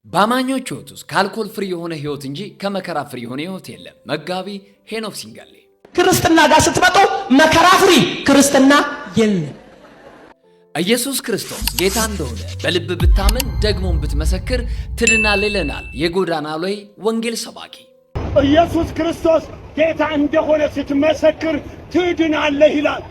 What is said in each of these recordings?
በአማኞች ሕይወት ውስጥ ከአልኮል ፍሪ የሆነ ሕይወት እንጂ ከመከራ ፍሪ የሆነ ሕይወት የለም። መጋቢ ሄኖክ ሲንጋሌ። ክርስትና ጋር ስትመጡ መከራ ፍሪ ክርስትና የለም። ኢየሱስ ክርስቶስ ጌታ እንደሆነ በልብ ብታምን ደግሞም ብትመሰክር ትድናለህ ይለናል የጎዳና ላይ ወንጌል ሰባኪ። ኢየሱስ ክርስቶስ ጌታ እንደሆነ ስትመሰክር ትድናለህ ይላል።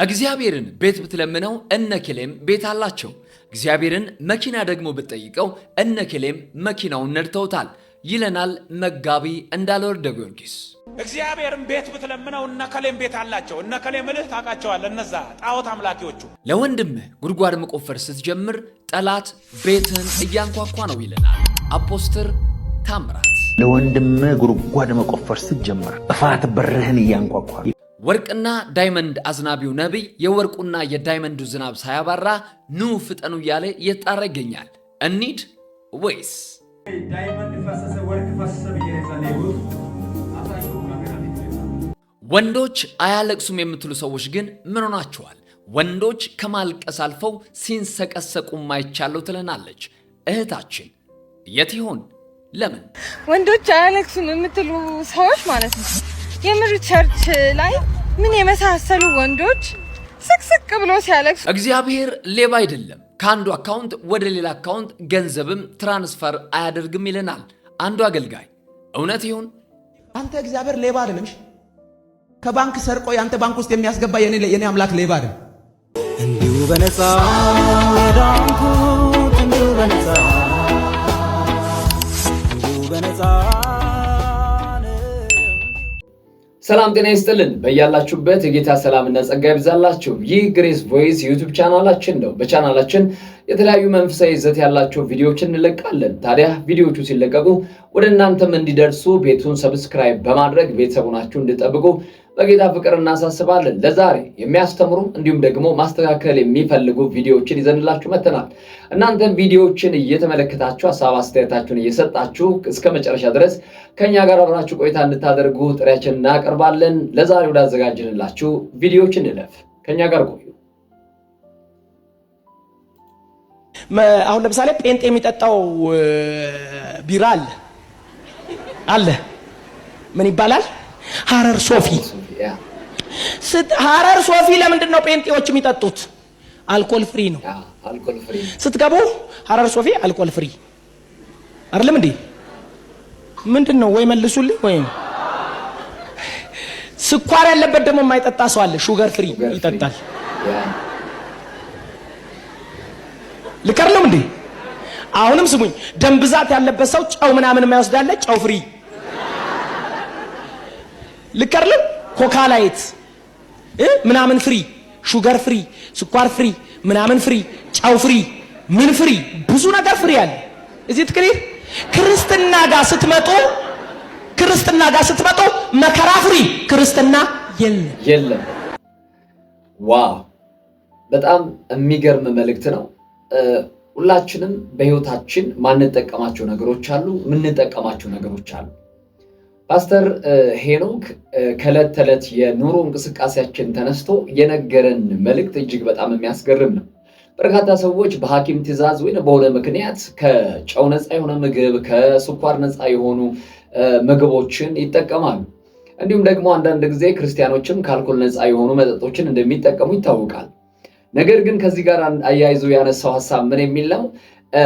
እግዚአብሔርን ቤት ብትለምነው እነከሌም ቤት አላቸው። እግዚአብሔርን መኪና ደግሞ ብትጠይቀው እነከሌም መኪናውን ነድተውታል ይለናል መጋቢ እንዳለወልደ ጊዮርጊስ። እግዚአብሔርን ቤት ብትለምነው እነከሌም ቤት አላቸው። እነከሌ ምልህ ታውቃቸዋለህ፣ እነዛ ጣዖት አምላኪዎቹ። ለወንድምህ ጉድጓድ መቆፈር ስትጀምር ጠላት ቤትህን እያንኳኳ ነው ይለናል አፖስትል ታምራት። ለወንድምህ ጉድጓድ መቆፈር ስትጀምር ጥፋት በርህን እያንኳኳ። ወርቅና ዳይመንድ አዝናቢው ነቢይ የወርቁና የዳይመንዱ ዝናብ ሳያባራ ኑ ፍጠኑ እያለ እየተጣራ ይገኛል። እንሂድ ወይስ? ወንዶች አያለቅሱም የምትሉ ሰዎች ግን ምን ሆናችኋል? ወንዶች ከማልቀስ አልፈው ሲንሰቀሰቁ ማይቻለው ትለናለች እህታችን። የት ይሆን? ለምን ወንዶች አያለቅሱም የምትሉ ሰዎች ማለት ነው። የምር ቸርች ላይ ምን የመሳሰሉ ወንዶች ስቅስቅ ብሎ ሲያለቅሱ። እግዚአብሔር ሌባ አይደለም፣ ከአንዱ አካውንት ወደ ሌላ አካውንት ገንዘብም ትራንስፈር አያደርግም ይለናል አንዱ አገልጋይ። እውነት ይሁን? አንተ እግዚአብሔር ሌባ አይደለም። ከባንክ ሰርቆ ያንተ ባንክ ውስጥ የሚያስገባ የኔ አምላክ ሌባ አይደለም። እንዲሁ በነፃ ዳንኩት፣ እንዲሁ በነፃ ሰላም ጤና ይስጥልን። በያላችሁበት የጌታ ሰላምና ጸጋ ይብዛላችሁ። ይህ ግሬስ ቮይስ ዩቲዩብ ቻናላችን ነው። በቻናላችን የተለያዩ መንፈሳዊ ይዘት ያላቸው ቪዲዮዎችን እንለቃለን። ታዲያ ቪዲዮዎቹ ሲለቀቁ ወደ እናንተም እንዲደርሱ ቤቱን ሰብስክራይብ በማድረግ ቤተሰቡናችሁ እንድጠብቁ በጌታ ፍቅር እናሳስባለን። ለዛሬ የሚያስተምሩ እንዲሁም ደግሞ ማስተካከል የሚፈልጉ ቪዲዮዎችን ይዘንላችሁ መጥተናል። እናንተም ቪዲዮዎችን እየተመለከታችሁ ሀሳብ አስተያየታችሁን እየሰጣችሁ እስከ መጨረሻ ድረስ ከኛ ጋር አብራችሁ ቆይታ እንድታደርጉ ጥሪያችንን እናቀርባለን። ለዛሬ ወዳዘጋጀንላችሁ ቪዲዮዎች እንለፍ። ከኛ ጋር ቆዩ። አሁን ለምሳሌ ጴንጤ የሚጠጣው ቢራ አለ። ምን ይባላል? ሐረር ሶፊ። ሐረር ሶፊ ለምንድን ነው ጴንጤዎች የሚጠጡት? አልኮል ፍሪ ነው። ስትገቡ ሐረር ሶፊ አልኮል ፍሪ አይደለም እንዴ? ምንድን ነው? ወይ መልሱልኝ። ወይም ስኳር ያለበት ደግሞ የማይጠጣ ሰው አለ። ሹገር ፍሪ ይጠጣል። ልቀርለም እንዴ? አሁንም ስሙኝ። ደም ብዛት ያለበት ሰው ጨው ምናምን የማይወስዳለ ጨው ፍሪ። ልቀርለም ኮካ ላይት ምናምን ፍሪ፣ ሹገር ፍሪ፣ ስኳር ፍሪ፣ ምናምን ፍሪ፣ ጨው ፍሪ፣ ምን ፍሪ፣ ብዙ ነገር ፍሪ አለ። እዚህ ትክክል። ክርስትና ጋር ስትመጡ መከራ ፍሪ ክርስትና የለም። ዋው! በጣም የሚገርም መልእክት ነው። ሁላችንም በህይወታችን ማንጠቀማቸው ነገሮች አሉ፣ የምንጠቀማቸው ነገሮች አሉ። ፓስተር ሄኖክ ከዕለት ተዕለት የኑሮ እንቅስቃሴያችን ተነስቶ የነገረን መልእክት እጅግ በጣም የሚያስገርም ነው። በርካታ ሰዎች በሐኪም ትእዛዝ ወይ በሆነ ምክንያት ከጨው ነፃ የሆነ ምግብ፣ ከስኳር ነፃ የሆኑ ምግቦችን ይጠቀማሉ። እንዲሁም ደግሞ አንዳንድ ጊዜ ክርስቲያኖችም ከአልኮል ነፃ የሆኑ መጠጦችን እንደሚጠቀሙ ይታወቃል። ነገር ግን ከዚህ ጋር አያይዞ ያነሳው ሐሳብ ምን የሚል ነው?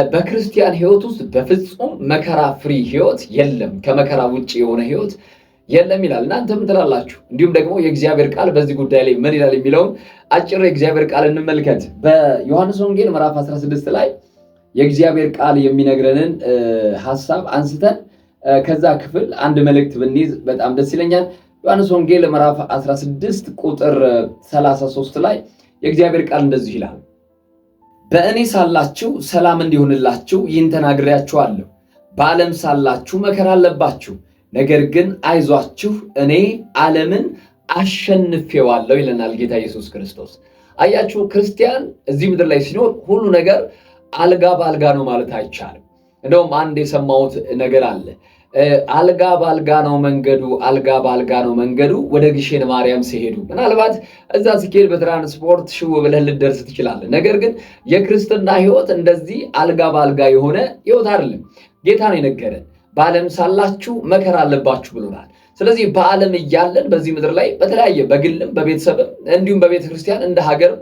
በክርስቲያን ህይወት ውስጥ በፍጹም መከራ ፍሪ ህይወት የለም፣ ከመከራ ውጪ የሆነ ህይወት የለም ይላል። እናንተ ምን ትላላችሁ? እንዲሁም ደግሞ የእግዚአብሔር ቃል በዚህ ጉዳይ ላይ ምን ይላል የሚለውን አጭር የእግዚአብሔር ቃል እንመልከት። በዮሐንስ ወንጌል ምዕራፍ 16 ላይ የእግዚአብሔር ቃል የሚነግረንን ሐሳብ አንስተን ከዛ ክፍል አንድ መልእክት ብንይዝ በጣም ደስ ይለኛል። ዮሐንስ ወንጌል ምዕራፍ 16 ቁጥር 33 ላይ የእግዚአብሔር ቃል እንደዚህ ይላል። በእኔ ሳላችሁ ሰላም እንዲሆንላችሁ ይህን ተናግሬያችኋለሁ። በዓለም ሳላችሁ መከራ አለባችሁ፣ ነገር ግን አይዟችሁ እኔ ዓለምን አሸንፌዋለሁ ይለናል ጌታ ኢየሱስ ክርስቶስ። አያችሁ፣ ክርስቲያን እዚህ ምድር ላይ ሲኖር ሁሉ ነገር አልጋ በአልጋ ነው ማለት አይቻልም። እንደውም አንድ የሰማሁት ነገር አለ። አልጋ ባልጋ ነው መንገዱ፣ አልጋ ባልጋ ነው መንገዱ ወደ ግሼን ማርያም ሲሄዱ። ምናልባት እዛ ሲሄድ በትራንስፖርት ሽው ብለህ ልደርስ ትችላለህ። ነገር ግን የክርስትና ህይወት እንደዚህ አልጋ ባልጋ የሆነ ህይወት አይደለም። ጌታ ነው የነገረን፣ በዓለም ሳላችሁ መከራ አለባችሁ ብሎናል። ስለዚህ በዓለም እያለን በዚህ ምድር ላይ በተለያየ በግልም በቤተሰብም እንዲሁም በቤተ ክርስቲያን እንደ ሀገር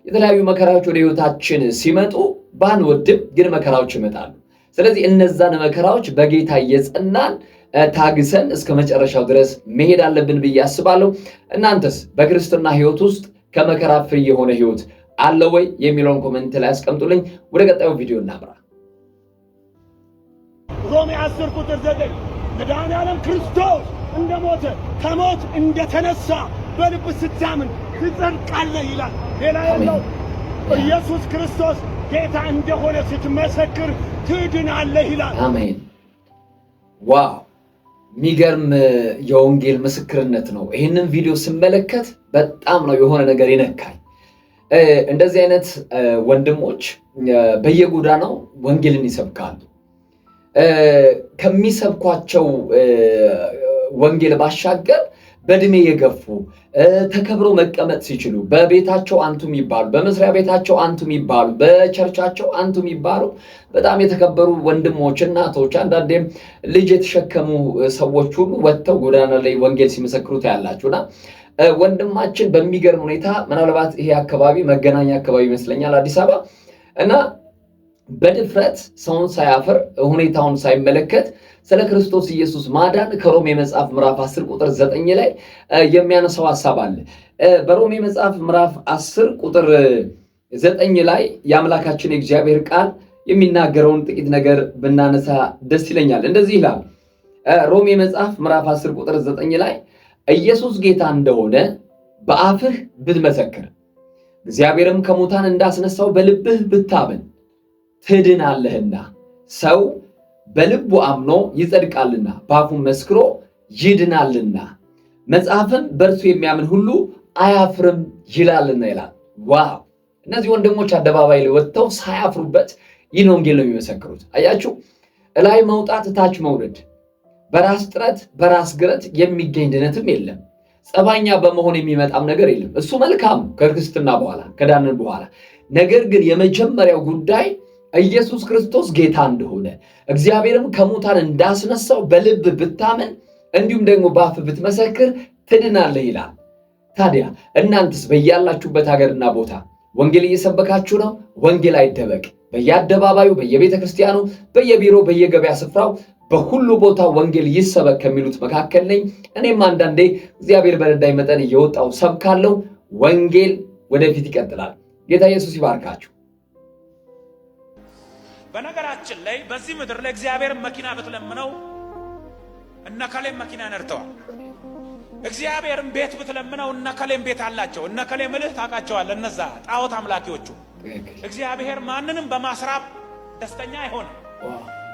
የተለያዩ መከራዎች ወደ ህይወታችን ሲመጡ ባንወድም ግን መከራዎች ይመጣሉ። ስለዚህ እነዛን መከራዎች በጌታ እየጸናን ታግሰን እስከ መጨረሻው ድረስ መሄድ አለብን ብዬ አስባለሁ። እናንተስ በክርስትና ህይወት ውስጥ ከመከራ ፍሪ የሆነ ህይወት አለ ወይ የሚለውን ኮሜንት ላይ አስቀምጡልኝ። ወደ ቀጣዩ ቪዲዮ እናምራ። ሮሜ 10 ቁጥር 9 መድኃኔዓለም ክርስቶስ እንደሞተ ከሞት እንደተነሳ በልብ ስታምን ትጸድቃለህ ይላል። ሌላ የለው። ኢየሱስ ክርስቶስ ጌታ እንደሆነ ስትመሰክር ትድናለህ ይላል። አሜን። ዋው! የሚገርም የወንጌል ምስክርነት ነው። ይህንን ቪዲዮ ስመለከት በጣም ነው የሆነ ነገር ይነካኝ። እንደዚህ አይነት ወንድሞች በየጎዳናው ወንጌልን ይሰብካሉ። ከሚሰብኳቸው ወንጌል ባሻገር በእድሜ የገፉ ተከብረው መቀመጥ ሲችሉ በቤታቸው አንቱ የሚባሉ፣ በመስሪያ ቤታቸው አንቱ የሚባሉ፣ በቸርቻቸው አንቱ የሚባሉ በጣም የተከበሩ ወንድሞች፣ እናቶች፣ አንዳንዴም ልጅ የተሸከሙ ሰዎች ሁሉ ወጥተው ጎዳና ላይ ወንጌል ሲመሰክሩ ታያላችሁና ወንድማችን በሚገርም ሁኔታ ምናልባት ይሄ አካባቢ መገናኛ አካባቢ ይመስለኛል አዲስ አበባ እና በድፍረት ሰውን ሳያፍር ሁኔታውን ሳይመለከት ስለ ክርስቶስ ኢየሱስ ማዳን ከሮሜ መጽሐፍ ምዕራፍ 10 ቁጥር 9 ላይ የሚያነሳው ሐሳብ አለ። በሮሜ መጽሐፍ ምዕራፍ 10 ቁጥር 9 ላይ የአምላካችን የእግዚአብሔር ቃል የሚናገረውን ጥቂት ነገር ብናነሳ ደስ ይለኛል። እንደዚህ ይላል። ሮሜ መጽሐፍ ምዕራፍ 10 ቁጥር 9 ላይ ኢየሱስ ጌታ እንደሆነ በአፍህ ብትመሰክር እግዚአብሔርም ከሙታን እንዳስነሳው በልብህ ብታምን ትድናለህና ሰው በልቡ አምኖ ይጸድቃልና በአፉም መስክሮ ይድናልና መጽሐፍም በእርሱ የሚያምን ሁሉ አያፍርም ይላልና ይላል። ዋው! እነዚህ ወንድሞች አደባባይ ላይ ወጥተው ሳያፍሩበት ይህን ወንጌል ነው የሚመሰክሩት። አያችሁ፣ እላይ መውጣት ታች መውረድ፣ በራስ ጥረት በራስ ግረት የሚገኝ ድነትም የለም። ጸባኛ በመሆን የሚመጣም ነገር የለም። እሱ መልካም ከክርስትና በኋላ ከዳንን በኋላ ነገር ግን የመጀመሪያው ጉዳይ ኢየሱስ ክርስቶስ ጌታ እንደሆነ እግዚአብሔርም ከሙታን እንዳስነሳው በልብ ብታምን እንዲሁም ደግሞ በአፍ ብትመሰክር ትድናለህ ይላል። ታዲያ እናንተስ በያላችሁበት ሀገርና ቦታ ወንጌል እየሰበካችሁ ነው? ወንጌል አይደበቅ። በየአደባባዩ፣ በየቤተ ክርስቲያኑ፣ በየቢሮ፣ በየገበያ ስፍራው በሁሉ ቦታ ወንጌል ይሰበክ ከሚሉት መካከል ነኝ። እኔም አንዳንዴ እግዚአብሔር በረዳኝ መጠን እየወጣው ሰብካለሁ። ወንጌል ወደፊት ይቀጥላል። ጌታ ኢየሱስ ይባርካችሁ። በነገራችን ላይ በዚህ ምድር ላይ እግዚአብሔር መኪና ብትለምነው እነከሌም መኪና ነርተዋል። እግዚአብሔርን ቤት ብትለምነው እነከሌም ቤት አላቸው። እነከሌ ምልህ ታውቃቸዋለህ፣ እነዛ ጣዖት አምላኪዎቹ። እግዚአብሔር ማንንም በማስራብ ደስተኛ አይሆንም።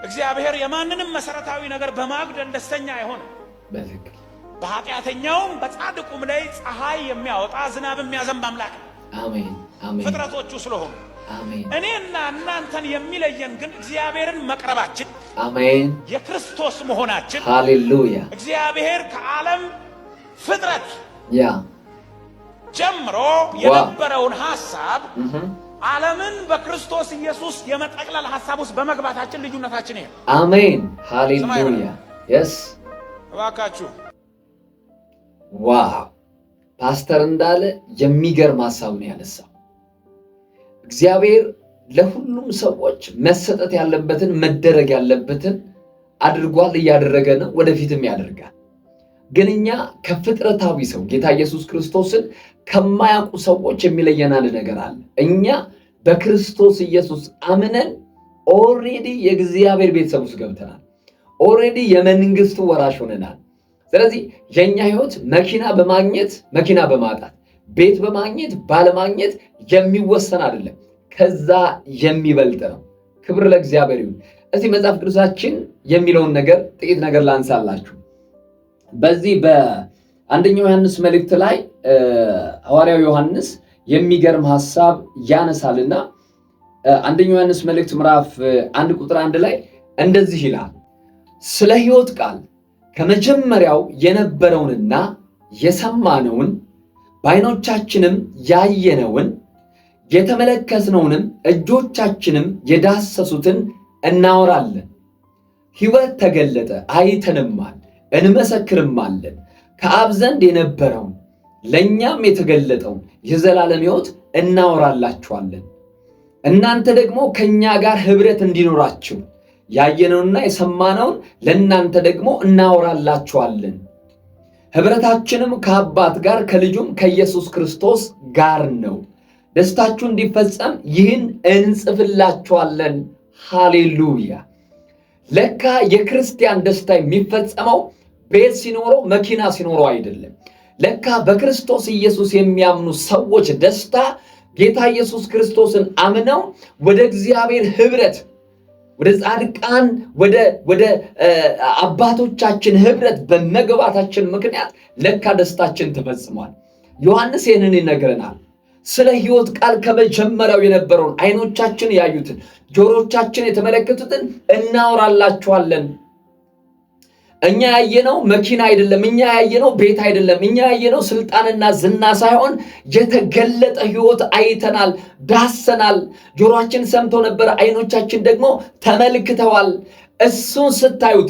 እግዚአብሔር የማንንም መሰረታዊ ነገር በማጉደል ደስተኛ አይሆንም። በኃጢአተኛውም በጻድቁም ላይ ፀሐይ የሚያወጣ ዝናብ የሚያዘንብ አምላክ ነው። አሜን አሜን። ፍጥረቶቹ ስለሆኑ እኔና እናንተን የሚለየን ግን እግዚአብሔርን መቅረባችን፣ አሜን፣ የክርስቶስ መሆናችን። ሃሌሉያ። እግዚአብሔር ከዓለም ፍጥረት ጀምሮ የነበረውን ሐሳብ ዓለምን በክርስቶስ ኢየሱስ የመጠቅለል ሐሳብ ውስጥ በመግባታችን ልዩነታችን ይሄ። አሜን ሃሌሉያ። የስ እባካችሁ። ዋው! ፓስተር እንዳለ የሚገርም ሐሳብ ነው ያነሳው። እግዚአብሔር ለሁሉም ሰዎች መሰጠት ያለበትን መደረግ ያለበትን አድርጓል፣ እያደረገ ነው፣ ወደፊትም ያደርጋል። ግን እኛ ከፍጥረታዊ ሰው ጌታ ኢየሱስ ክርስቶስን ከማያውቁ ሰዎች የሚለየን አንድ ነገር አለ። እኛ በክርስቶስ ኢየሱስ አምነን ኦልሬዲ የእግዚአብሔር ቤተሰብ ውስጥ ገብተናል። ኦልሬዲ የመንግስቱ ወራሽ ሆነናል። ስለዚህ የኛ ህይወት መኪና በማግኘት መኪና በማጣት ቤት በማግኘት ባለማግኘት የሚወሰን አይደለም፣ ከዛ የሚበልጥ ነው። ክብር ለእግዚአብሔር ይሁን። እዚህ መጽሐፍ ቅዱሳችን የሚለውን ነገር ጥቂት ነገር ላንሳላችሁ። በዚህ በአንደኛው ዮሐንስ መልእክት ላይ ሐዋርያው ዮሐንስ የሚገርም ሐሳብ ያነሳልና አንደኛው ዮሐንስ መልእክት ምዕራፍ 1 ቁጥር 1 ላይ እንደዚህ ይላል፣ ስለ ሕይወት ቃል ከመጀመሪያው የነበረውንና የሰማነውን በዓይኖቻችንም ያየነውን የተመለከትነውንም እጆቻችንም የዳሰሱትን እናወራለን። ሕይወት ተገለጠ፣ አይተንማል፣ እንመሰክርማለን። ከአብ ዘንድ የነበረውን ለእኛም የተገለጠውን የዘላለም ሕይወት እናወራላችኋለን። እናንተ ደግሞ ከእኛ ጋር ኅብረት እንዲኖራችሁ ያየነውንና የሰማነውን ለእናንተ ደግሞ እናወራላችኋለን። ኅብረታችንም ከአባት ጋር ከልጁም ከኢየሱስ ክርስቶስ ጋር ነው። ደስታችሁ እንዲፈጸም ይህን እንጽፍላችኋለን። ሃሌሉያ! ለካ የክርስቲያን ደስታ የሚፈጸመው ቤት ሲኖረው መኪና ሲኖረው አይደለም። ለካ በክርስቶስ ኢየሱስ የሚያምኑ ሰዎች ደስታ ጌታ ኢየሱስ ክርስቶስን አምነው ወደ እግዚአብሔር ኅብረት፣ ወደ ጻድቃን ወደ አባቶቻችን ኅብረት በመግባታችን ምክንያት ለካ ደስታችን ተፈጽሟል። ዮሐንስ ይህንን ይነግረናል። ስለ ሕይወት ቃል ከመጀመሪያው የነበረውን ዓይኖቻችን ያዩትን ጆሮቻችን የተመለከቱትን እናወራላችኋለን። እኛ ያየነው መኪና አይደለም፣ እኛ ያየነው ቤት አይደለም፣ እኛ ያየነው ስልጣንና ዝና ሳይሆን የተገለጠ ሕይወት አይተናል፣ ዳሰናል። ጆሮአችን ሰምቶ ነበር፣ ዓይኖቻችን ደግሞ ተመልክተዋል። እሱን ስታዩት፣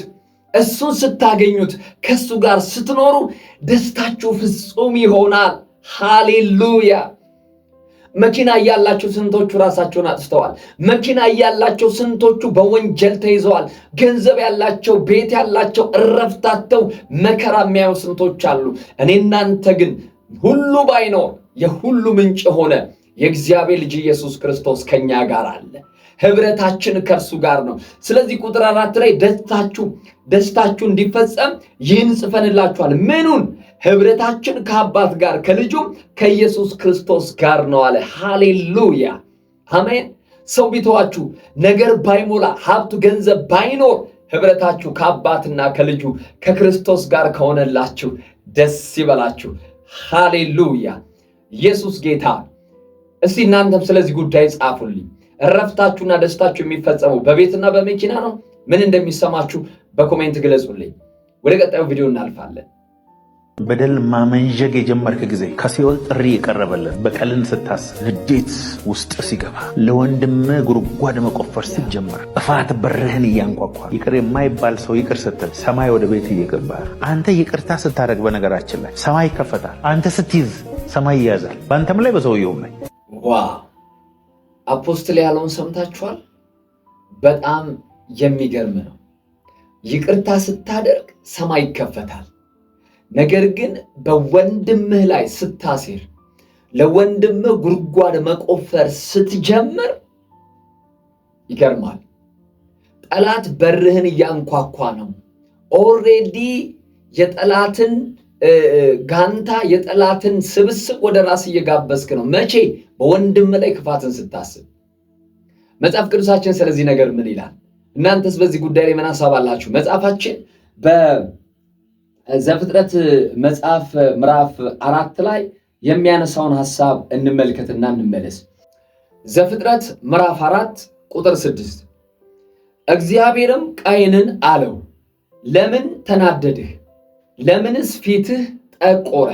እሱን ስታገኙት፣ ከእሱ ጋር ስትኖሩ ደስታችሁ ፍጹም ይሆናል። ሃሌሉያ! መኪና እያላቸው ስንቶቹ ራሳቸውን አጥፍተዋል። መኪና እያላቸው ስንቶቹ በወንጀል ተይዘዋል። ገንዘብ ያላቸው፣ ቤት ያላቸው እረፍታተው መከራ የሚያዩ ስንቶች አሉ። እኔ እናንተ ግን ሁሉ ባይኖር የሁሉ ምንጭ የሆነ የእግዚአብሔር ልጅ ኢየሱስ ክርስቶስ ከኛ ጋር አለ። ኅብረታችን ከእርሱ ጋር ነው። ስለዚህ ቁጥር 4 ላይ ደስታችሁ እንዲፈጸም ይህን ጽፈንላችኋል። ምኑን? ኅብረታችን ከአባት ጋር ከልጁም ከኢየሱስ ክርስቶስ ጋር ነው አለ። ሃሌሉያ! አሜን። ሰው ቢተዋችሁ፣ ነገር ባይሞላ፣ ሀብቱ ገንዘብ ባይኖር፣ ኅብረታችሁ ከአባትና ከልጁ ከክርስቶስ ጋር ከሆነላችሁ ደስ ይበላችሁ። ሃሌሉያ! ኢየሱስ ጌታ። እስቲ እናንተም ስለዚህ ጉዳይ ጻፉልኝ። እረፍታችሁና ደስታችሁ የሚፈጸመው በቤትና በመኪና ነው? ምን እንደሚሰማችሁ በኮሜንት ግለጹልኝ። ወደ ቀጣዩ ቪዲዮ እናልፋለን። በደል ማመንዠግ የጀመርክ ጊዜ ከሲኦል ጥሪ የቀረበልን በቀልን ስታስብ፣ ንዴት ውስጥ ሲገባ፣ ለወንድም ጉድጓድ መቆፈር ስትጀምር፣ ጥፋት በርህን እያንኳኳ፣ ይቅር የማይባል ሰው ይቅር ስትል ሰማይ ወደ ቤት እየገባ፣ አንተ ይቅርታ ስታደርግ፣ በነገራችን ላይ ሰማይ ይከፈታል። አንተ ስትይዝ ሰማይ ይያዛል፣ በአንተም ላይ በሰውየውም ላይ። ዋው! አፖስትል ያለውን ሰምታችኋል? በጣም የሚገርም ነው። ይቅርታ ስታደርግ ሰማይ ይከፈታል። ነገር ግን በወንድምህ ላይ ስታሴር፣ ለወንድምህ ጉድጓድ መቆፈር ስትጀምር ይገርማል። ጠላት በርህን እያንኳኳ ነው። ኦልሬዲ የጠላትን ጋንታ፣ የጠላትን ስብስብ ወደ ራስ እየጋበዝክ ነው። መቼ? በወንድም ላይ ክፋትን ስታስብ። መጽሐፍ ቅዱሳችን ስለዚህ ነገር ምን ይላል? እናንተስ በዚህ ጉዳይ ላይ ምን ሐሳብ አላችሁ? መጽሐፋችን በዘፍጥረት መጽሐፍ ምዕራፍ 4 ላይ የሚያነሳውን ሐሳብ እንመልከትና እንመለስ። ዘፍጥረት ምዕራፍ 4 ቁጥር 6 እግዚአብሔርም ቃየንን አለው፣ ለምን ተናደድህ? ለምንስ ፊትህ ጠቆረ?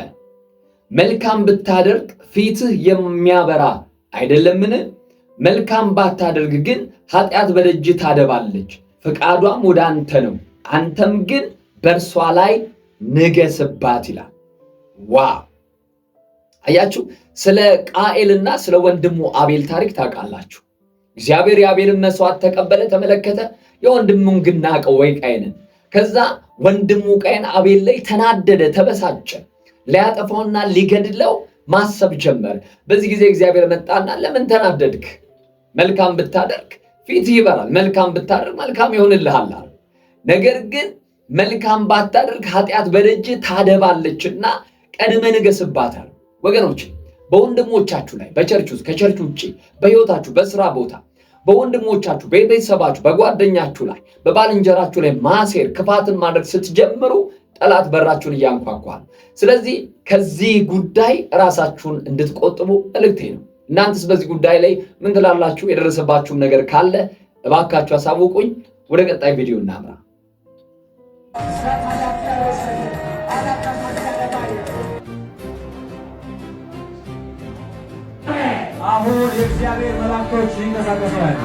መልካም ብታደርግ ፊትህ የሚያበራ አይደለምን? መልካም ባታደርግ ግን ኃጢአት በደጅ ታደባለች፣ ፈቃዷም ወደ አንተ ነው፣ አንተም ግን በእርሷ ላይ ንገስባት ይላል። ዋው! አያችሁ፣ ስለ ቃኤልና ስለ ወንድሙ አቤል ታሪክ ታውቃላችሁ። እግዚአብሔር የአቤልን መስዋዕት ተቀበለ፣ ተመለከተ። የወንድሙን ግን ናቀው ወይ ቃየንን። ከዛ ወንድሙ ቃየን አቤል ላይ ተናደደ፣ ተበሳጨ። ሊያጠፋውና ሊገድለው ማሰብ ጀመረ። በዚህ ጊዜ እግዚአብሔር መጣና ለምን ተናደድክ? መልካም ብታደርግ ፊትህ ይበራል፣ መልካም ብታደርግ መልካም ይሆንልሃል። ነገር ግን መልካም ባታደርግ ኃጢአት በደጅ ታደባለችና ቀድመህ ንገስባታል። ወገኖች፣ በወንድሞቻችሁ ላይ በቸርች ውስጥ፣ ከቸርች ውጭ፣ በሕይወታችሁ፣ በስራ ቦታ፣ በወንድሞቻችሁ፣ በቤተሰባችሁ፣ በጓደኛችሁ ላይ፣ በባልንጀራችሁ ላይ ማሴር፣ ክፋትን ማድረግ ስትጀምሩ ጠላት በራችሁን እያንኳኳል። ስለዚህ ከዚህ ጉዳይ ራሳችሁን እንድትቆጥቡ መልእክቴ ነው። እናንተስ በዚህ ጉዳይ ላይ ምን ትላላችሁ? የደረሰባችሁም ነገር ካለ እባካችሁ አሳውቁኝ። ወደ ቀጣይ ቪዲዮ እናምራ። አሁን የእግዚአብሔር መላእክቶች ይንቀሳቀሳሉ።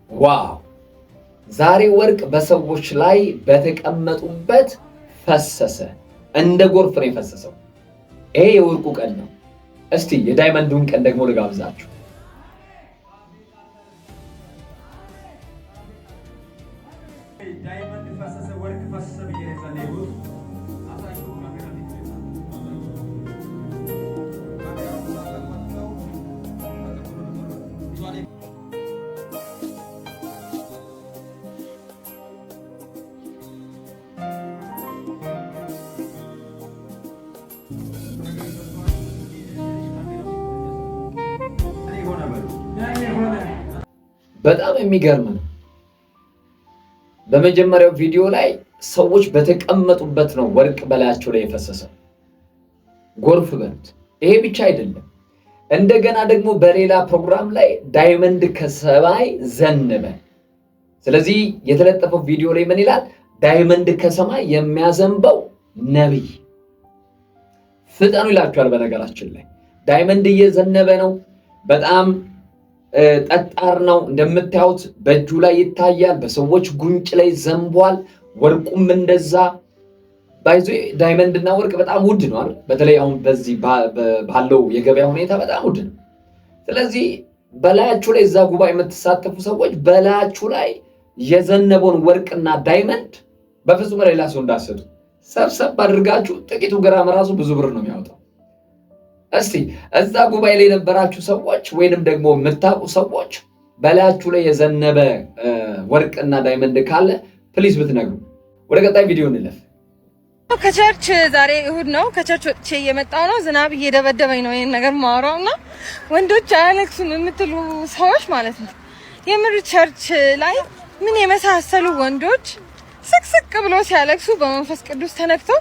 ዋው! ዛሬ ወርቅ በሰዎች ላይ በተቀመጡበት ፈሰሰ። እንደ ጎርፍ ነው የፈሰሰው። ይሄ የወርቁ ቀን ነው። እስቲ የዳይመንዱን ቀን ደግሞ ልጋብዛችሁ። በጣም የሚገርም ነው። በመጀመሪያው ቪዲዮ ላይ ሰዎች በተቀመጡበት ነው ወርቅ በላያቸው ላይ የፈሰሰው። ጎርፍ በሉት። ይሄ ብቻ አይደለም። እንደገና ደግሞ በሌላ ፕሮግራም ላይ ዳይመንድ ከሰማይ ዘነበ። ስለዚህ የተለጠፈው ቪዲዮ ላይ ምን ይላል? ዳይመንድ ከሰማይ የሚያዘንበው ነቢይ። ፍጠኑ ይላችኋል። በነገራችን ላይ ዳይመንድ እየዘነበ ነው። በጣም ጠጣር ነው። እንደምታዩት በእጁ ላይ ይታያል። በሰዎች ጉንጭ ላይ ዘንቧል። ወርቁም እንደዛ። ባይዞ ዳይመንድና ወርቅ በጣም ውድ ነው አይደል? በተለይ አሁን በዚህ ባለው የገበያ ሁኔታ በጣም ውድ ነው። ስለዚህ በላያችሁ ላይ እዛ ጉባኤ የምትሳተፉ ሰዎች በላያችሁ ላይ የዘነበውን ወርቅና ዳይመንድ በፍጹም ሌላ ሰው እንዳሰጡ ሰብሰብ አድርጋችሁ። ጥቂቱ ግራም ራሱ ብዙ ብር ነው የሚያወጣው። እስቲ እዛ ጉባኤ ላይ የነበራችሁ ሰዎች ወይንም ደግሞ የምታውቁ ሰዎች በላያችሁ ላይ የዘነበ ወርቅና ዳይመንድ ካለ ፕሊዝ ብትነግሩ። ወደ ቀጣይ ቪዲዮ እንለፍ። ከቸርች ዛሬ እሁድ ነው። ከቸርች ወጥቼ እየመጣሁ ነው። ዝናብ እየደበደበኝ ነው ይሄን ነገር ማወራውና ወንዶች አያለቅሱም የምትሉ ሰዎች ማለት ነው። የምር ቸርች ላይ ምን የመሳሰሉ ወንዶች ስቅስቅ ብሎ ሲያለቅሱ በመንፈስ ቅዱስ ተነክተው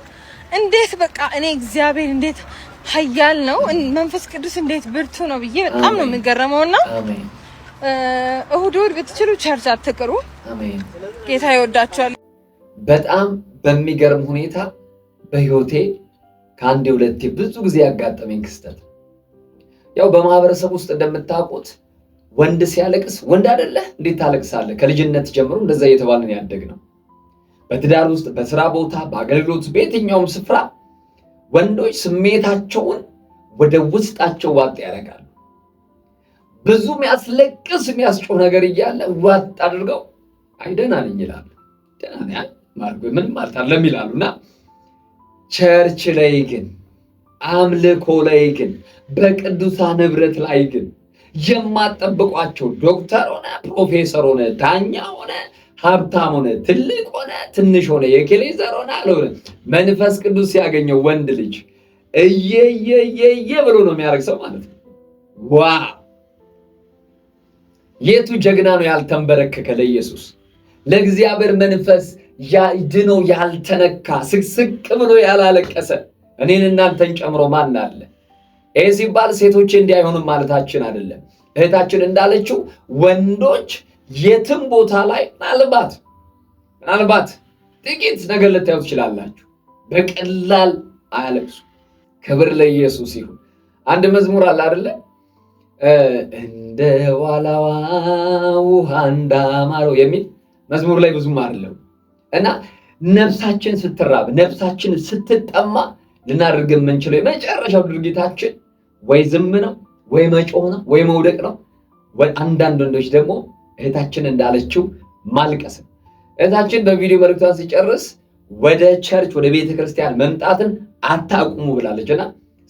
እንዴት በቃ እኔ እግዚአብሔር እንዴት ኃያል ነው መንፈስ ቅዱስ እንዴት ብርቱ ነው ብዬ በጣም ነው የሚገረመውና እሁድ ብትችሉ ቸርች አትቅሩ። አሜን። ጌታ ይወዳችኋል። በጣም በሚገርም ሁኔታ በህይወቴ ከአንዴ ሁለቴ ብዙ ጊዜ ያጋጠመኝ ክስተት፣ ያው በማህበረሰብ ውስጥ እንደምታውቁት ወንድ ሲያለቅስ ወንድ አይደለህ እንዴት ታለቅሳለህ? ከልጅነት ጀምሮ እንደዛ እየተባልን ያደግነው። በትዳር ውስጥ፣ በስራ ቦታ፣ በአገልግሎት፣ በየትኛውም ስፍራ ወንዶች ስሜታቸውን ወደ ውስጣቸው ዋጥ ያደርጋሉ። ብዙ የሚያስለቅስ የሚያስጮህ ነገር እያለ ዋጥ አድርገው አይደና ነኝ ይላሉ። ደህና ነኝ ምንም ማለት አይደለም ይላሉና ቸርች ላይ ግን አምልኮ ላይ ግን በቅዱሳን ህብረት ላይ ግን የማጠብቋቸው ዶክተር ሆነ ፕሮፌሰር ሆነ ዳኛ ሆነ ሀብታም ሆነ ትልቅ ሆነ ትንሽ ሆነ የኬሌዘር ሆነ አልሆነ መንፈስ ቅዱስ ሲያገኘው ወንድ ልጅ እየየየየ ብሎ ነው የሚያረክሰው ማለት ነው። ዋ የቱ ጀግና ነው ያልተንበረከከ ለኢየሱስ ለእግዚአብሔር መንፈስ ድኖ ያልተነካ ስቅስቅ ብሎ ያላለቀሰ እኔን እናንተን ጨምሮ ማን አለ? ይሄ ሲባል ሴቶች እንዲህ አይሆንም ማለታችን አይደለም። እህታችን እንዳለችው ወንዶች የትም ቦታ ላይ ምናልባት ጥቂት ነገር ልታዩ ትችላላችሁ፣ በቀላል አያለቅሱ። ክብር ለኢየሱስ ይሁን። አንድ መዝሙር አለ አይደለ? እንደ ዋላዋ ውሃ እንዳማረው የሚል መዝሙር ላይ ብዙም አይደለም እና ነፍሳችን ስትራብ ነፍሳችን ስትጠማ ልናደርግ የምንችለው የመጨረሻው ድርጊታችን ወይ ዝም ነው፣ ወይ መጮህ ነው፣ ወይ መውደቅ ነው። አንዳንድ ወንዶች ደግሞ እህታችን እንዳለችው ማልቀስ ነው። እህታችን በቪዲዮ መልእክቷን ሲጨርስ ወደ ቸርች ወደ ቤተ ክርስቲያን መምጣትን አታቁሙ ብላለች እና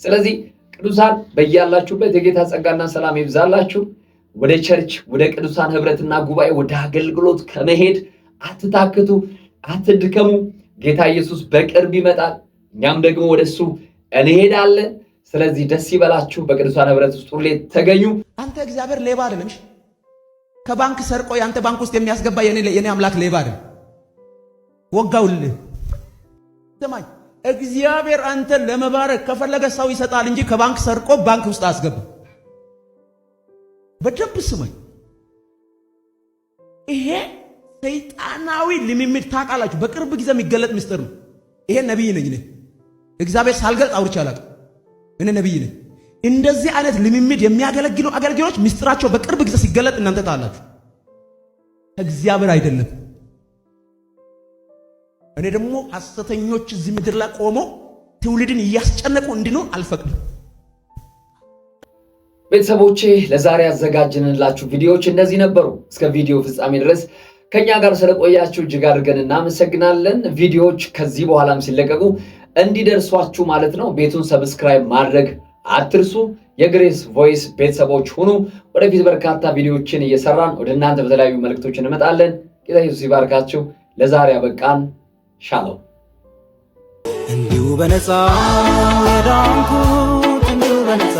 ስለዚህ ቅዱሳን በያላችሁበት የጌታ ጸጋና ሰላም ይብዛላችሁ። ወደ ቸርች፣ ወደ ቅዱሳን ህብረትና ጉባኤ፣ ወደ አገልግሎት ከመሄድ አትታክቱ፣ አትድከሙ። ጌታ ኢየሱስ በቅርብ ይመጣል። እኛም ደግሞ ወደሱ እንሄዳለን። ስለዚህ ደስ ይበላችሁ። በቅዱሳን ህብረት ውስጥ ሁሌ ተገኙ። አንተ እግዚአብሔር ሌባ አይደለም። ከባንክ ሰርቆ ያንተ ባንክ ውስጥ የሚያስገባ የኔ አምላክ ሌባ አይደለም። ወጋውልህ። ሰማኝ፣ እግዚአብሔር አንተን ለመባረክ ከፈለገ ሰው ይሰጣል እንጂ ከባንክ ሰርቆ ባንክ ውስጥ አስገባ። በደንብ ስማኝ። ይሄ ሰይጣናዊ ልምምድ ታውቃላችሁ፣ በቅርብ ጊዜ የሚገለጥ ምስጢር ነው። ይሄ ነብይ ነኝ እኔ፣ እግዚአብሔር ሳልገልጥ አውርቼ አላውቅም። እኔ ነብይ ነኝ። እንደዚህ አይነት ልምምድ የሚያገለግሉ አገልጋዮች ምስጢራቸው በቅርብ ጊዜ ሲገለጥ እናንተ ታላችሁ። እግዚአብሔር አይደለም። እኔ ደግሞ ሐሰተኞች እዚህ ምድር ላይ ቆሞ ትውልድን እያስጨነቁ እንዲኖር አልፈቅድም። ቤተሰቦቼ ለዛሬ ያዘጋጀንላችሁ ቪዲዮዎች እነዚህ ነበሩ። እስከ ቪዲዮ ፍጻሜ ድረስ ከኛ ጋር ስለቆያችሁ እጅግ አድርገን እናመሰግናለን። ቪዲዮዎች ከዚህ በኋላም ሲለቀቁ እንዲደርሷችሁ ማለት ነው ቤቱን ሰብስክራይብ ማድረግ አትርሱ። የግሬስ ቮይስ ቤተሰቦች ሁኑ። ወደፊት በርካታ ቪዲዮዎችን እየሰራን ወደ እናንተ በተለያዩ መልእክቶች እንመጣለን። ጌታ ኢየሱስ ይባርካችሁ። ለዛሬ አበቃን። ሻሎም። እንዲሁ በነፃ ዳንኩት፣ እንዲሁ በነፃ